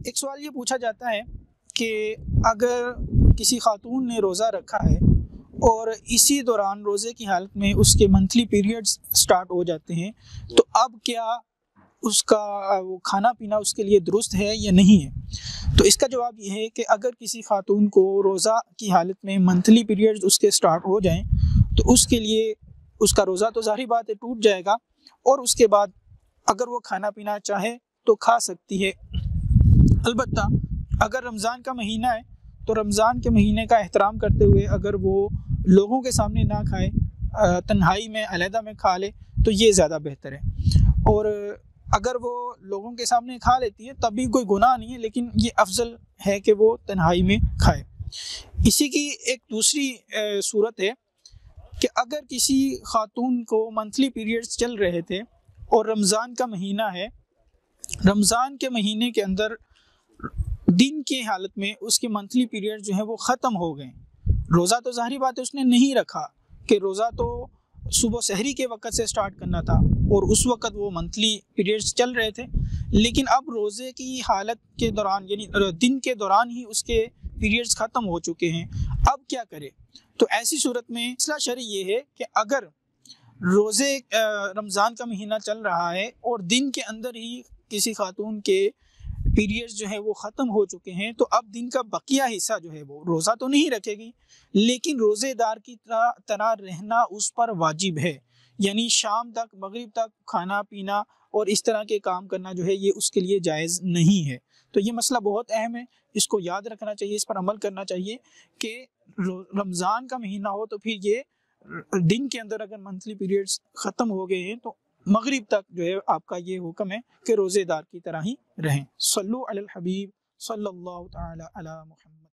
ایک سوال یہ پوچھا جاتا ہے کہ اگر کسی خاتون نے روزہ رکھا ہے اور اسی دوران روزے کی حالت میں اس کے منتھلی پیریڈز سٹارٹ ہو جاتے ہیں، تو اب کیا اس کا وہ کھانا پینا اس کے لیے درست ہے یا نہیں ہے؟ تو اس کا جواب یہ ہے کہ اگر کسی خاتون کو روزہ کی حالت میں منتھلی پیریڈز اس کے سٹارٹ ہو جائیں تو اس کے لیے اس کا روزہ تو ظاہری بات ہے ٹوٹ جائے گا، اور اس کے بعد اگر وہ کھانا پینا چاہے تو کھا سکتی ہے۔ البتہ اگر رمضان کا مہینہ ہے تو رمضان کے مہینے کا احترام کرتے ہوئے اگر وہ لوگوں کے سامنے نہ کھائے، تنہائی میں علیحدہ میں کھا لے تو یہ زیادہ بہتر ہے۔ اور اگر وہ لوگوں کے سامنے کھا لیتی ہے تب بھی کوئی گناہ نہیں ہے، لیکن یہ افضل ہے کہ وہ تنہائی میں کھائے۔ اسی کی ایک دوسری صورت ہے کہ اگر کسی خاتون کو منتھلی پیریڈز چل رہے تھے اور رمضان کا مہینہ ہے، رمضان کے مہینے کے اندر دن کی حالت میں اس کے منتھلی پیریڈ جو ہیں وہ ختم ہو گئے، روزہ تو ظاہری بات ہے اس نے نہیں رکھا کہ روزہ تو صبح سحری کے وقت سے سٹارٹ کرنا تھا اور اس وقت وہ منتھلی پیریڈز چل رہے تھے، لیکن اب روزے کی حالت کے دوران یعنی دن کے دوران ہی اس کے پیریڈز ختم ہو چکے ہیں، اب کیا کرے؟ تو ایسی صورت میں مسئلہ شرعی یہ ہے کہ اگر روزے رمضان کا مہینہ چل رہا ہے اور دن کے اندر ہی کسی خاتون کے پیریڈز جو ہیں وہ ختم ہو چکے ہیں، تو اب دن کا بقیہ حصہ جو ہے وہ روزہ تو نہیں رکھے گی، لیکن روزے دار کی طرح رہنا اس پر واجب ہے، یعنی شام تک مغرب تک کھانا پینا اور اس طرح کے کام کرنا جو ہے یہ اس کے لیے جائز نہیں ہے۔ تو یہ مسئلہ بہت اہم ہے، اس کو یاد رکھنا چاہیے، اس پر عمل کرنا چاہیے کہ رمضان کا مہینہ ہو تو پھر یہ دن کے اندر اگر منتھلی پیریڈز ختم ہو گئے ہیں تو مغرب تک جو ہے آپ کا یہ حکم ہے کہ روزے دار کی طرح ہی رہیں۔ صلو علی الحبیب صلی اللہ تعالی علی محمد۔